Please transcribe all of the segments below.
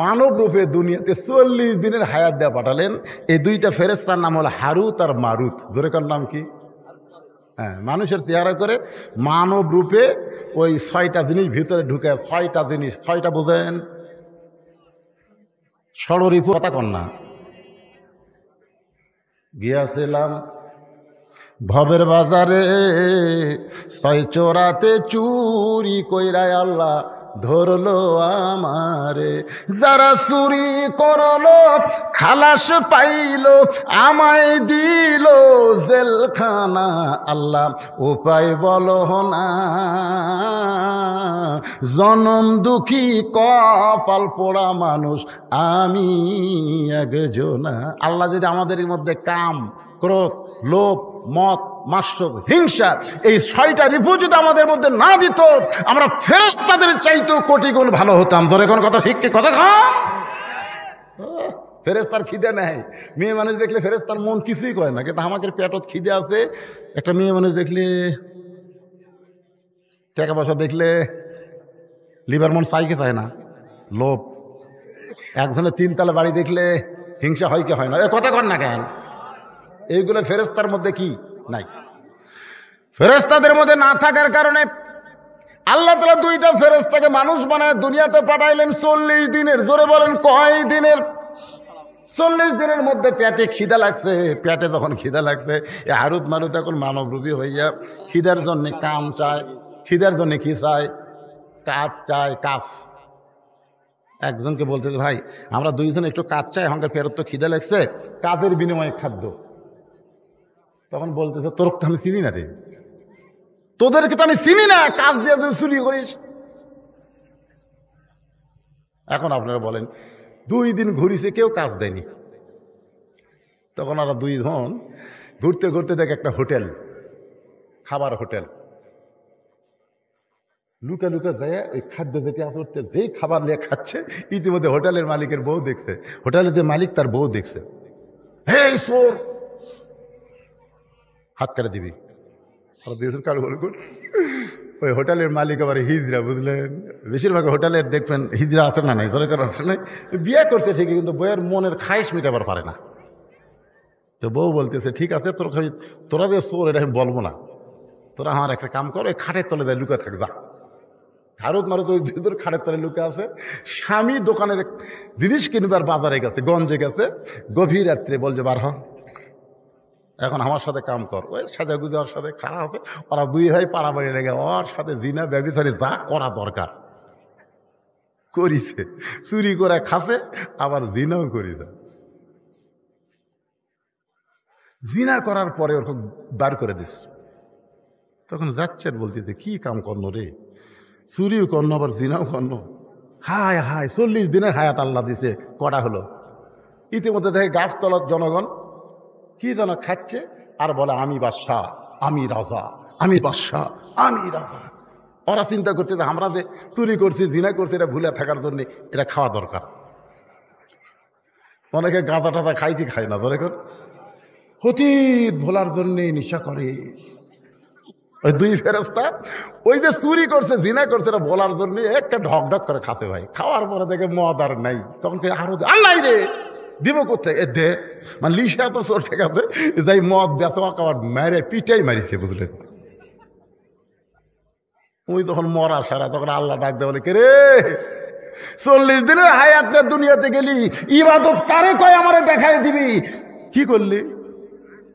মানব রূপে দুনিয়াতে 40 দিনের হায়াত দেয়া পাঠালেন। এই দুইটা ফেরেশতার নাম হলো হারুত আর মারুত। জোরে কার নাম কি? হ্যাঁ, মানুষের চেহারা করে মানব রূপে ওই 6টা জিনিস ভিতরে ঢুকে। 6টা জিনিস, 6টা বোঝেন? ষড়রিপু কথা কন্যা গিয়াছিলাম ভবের বাজারে, 6 চোরাতে চুরি কইরায় আল্লাহ ধরলো আমারে। যারা চুরি করলো খালাস পাইলো, আমায় দিল জেলখানা। আল্লাহ উপায় বলো না, জনম দুঃখী কপাল পোড়া মানুষ আমি একজনা। আল্লাহ যদি আমাদের মধ্যে কাম, ক্রোধ, লোভ, মদ, মাৎসর্য, হিংসা এই 6টা রিপু যদি আমাদের মধ্যে না দিত, আমরা ফেরেশতাদের চাইতেও কোটি গুণ ভালো হতাম। ধরে কোন কথা ঠিক কি কথা খান? ফেরেশতার খিদে নেই। মেয়ে মানুষ দেখলে ফেরেশতার মন কিছুই করে না, কিন্তু আমাকে পেটত খিদে আছে। একটা মেয়ে মানুষ দেখলে, টাকা পয়সা দেখলে লিভার মন চাই কি চায় না? লোভ। একজনের 3 তলা বাড়ি দেখলে হিংসা হয় কি হয় না? এ কথা কর না কেন? এইগুলো ফেরেশতার মধ্যে কি নাই? ফেরেশতাদের মধ্যে না থাকার কারণে আল্লাহ তাআলা 2টা ফেরেশতাকে মানুষ বানায় দুনিয়াতে পাঠাইলেন 40 দিনের। জোরে বলেন কয় দিনের? 40 দিনের মধ্যে পেটে খিদা লাগছে। পেটে যখন খিদা লাগছে, এই হারুত মারুত এখন মানবরূপী হইয়া খিদার জন্য কাম চায়। খিদার জন্য কি চায়? কাজ চায়, কাজ। একজনকে বলতে, ভাই আমরা 2 জন একটু কাজ চাই, আমাদের পেটের তো খিদা লাগছে, কাজের বিনিময়ে খাদ্য। তখন বলতেছে, তোর তো আমি চিনি না রে, তোদেরকে তো আমি চিনি না, কাজ দিয়ে তুই চুরি করিস। এখন আপনারা বলেন, 2 দিন ঘুরিছে, কেউ কাজ দেয়নি। তখন ওরা 2 জন ঘুরতে ঘুরতে দেখে একটা হোটেল, খাবার হোটেল। লুকা লুকা যায় ওই খাদ্য যেটা আসতে, যেই খাবার নিয়ে খাচ্ছে, ইতিমধ্যে হোটেলের মালিকের বউ দেখছে, হোটেলের যে মালিক তার বউ দেখছে। হে চোর, হাত কাটে দিবি। ওই হোটেলের মালিক আবার হিজড়া, বুঝলেন? বেশিরভাগ হোটেলের দেখবেন হিজড়া আছে না নাই, দরকার আছে নাই। বিয়ে করছে ঠিকই, কিন্তু বইয়ের মনের খাইশ মিটাবার পারে না। তো বউ বলতেছে, ঠিক আছে তোরা যে চোর এটা আমি বলবো না, তোরা আমার একটা কাম কর, ওই খাটের তলে যায় লুকা থাক, যা। হারুত মারুত ওই 2 জন খাটের তলে লুকা আছে। স্বামী দোকানের জিনিস কিনবার বাজারে গেছে, গঞ্জে গেছে, গভীর রাত্রে বলছে বার হ, এখন আমার সাথে কাম কর। ওই সাথে গুজে ওর সাথে খারাপ আছে। ওরা 2 ভাই পাড়াবাড়ি লেগে ওর সাথে জিনা ব্যভিচারী যা করা দরকার করিছে। চুরি করে খাসে, আবার জিনাও করি দেয়। জিনা করার পরে ওরকম বার করে দিস। তখন যাচ্ছে বলতেছে, কি কাম করনো রে, চুরিও করনো আবার জিনাও করনো। হায় হায়, 40 দিনের হায়াত আল্লাহ দিছে, কটা হলো। ইতিমধ্যে দেখে গাছতলার জনগণ কি যেন খাচ্ছে আর বলে, আমি বাদশাহ, আমি রাজা, আমি বাদশাহ, আমি রাজা। ওরা চিন্তা করছে যে আমরা যে চুরি করছি, জিনা করছি, এটা ভুলে থাকার জন্য এটা খাওয়া দরকার। অনেকে গাঁজা টাজা খাই কি খায় না, ধরে কর অতীত ভোলার জন্যে নেশা করে। ওই 2 ফেরেশতা ওই যে চুরি করছে, জিনা করছে, এটা বলার জন্য একটা ঢক ঢক করে খাসে ভাই। খাওয়ার পরে দেখে মদ আর নাই, তখন আরো আর নাই রে, দিব কোথায়? এ দে, মানে লিশা তো চোর, ঠিক আছে, যাই মদ বেচা খাবার মেরে পিটাই মারিছে, বুঝলেন? ওই তখন মরা সারা, তখন আল্লাহ ডাক দেয়, বলে কে রে, 40 দিনের হায়াত দুনিয়াতে গেলি, ইবাদত কারে কয় আমারে দেখাই দিবি? কি করলি?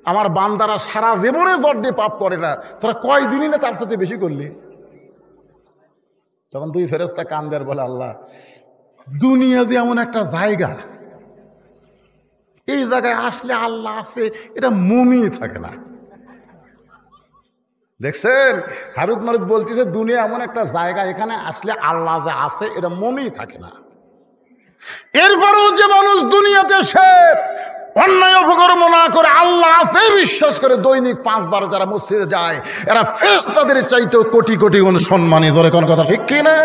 আমার বান্দারা সারা জীবনে জর্দে পাপ করে না, তোরা কয় দিনই না তার সাথে বেশি করলি। তখন 2 ফেরেশতা কান্দার বলে, আল্লাহ, দুনিয়া যে এমন একটা জায়গা, এই জায়গায় আসলে আল্লাহ আছে এটা মনেই থাকে না। দেখছেন, হারুত মারুত বলতেছে, দুনিয়া এমন একটা জায়গা, এখানে আসলে আল্লাহ যে আছে এটা মনেই থাকে না। এরপরেও যে মানুষ দুনিয়াতে সে অন্যায় অপকর্ম না করে আল্লাহ আছে বিশ্বাস করে দৈনিক 5 বার যারা মসজিদে যায়, এরা ফেরেশতাদের চাইতেও কোটি কোটি গুণ সম্মানী। ধরে কোন কথা ঠিক কিনা?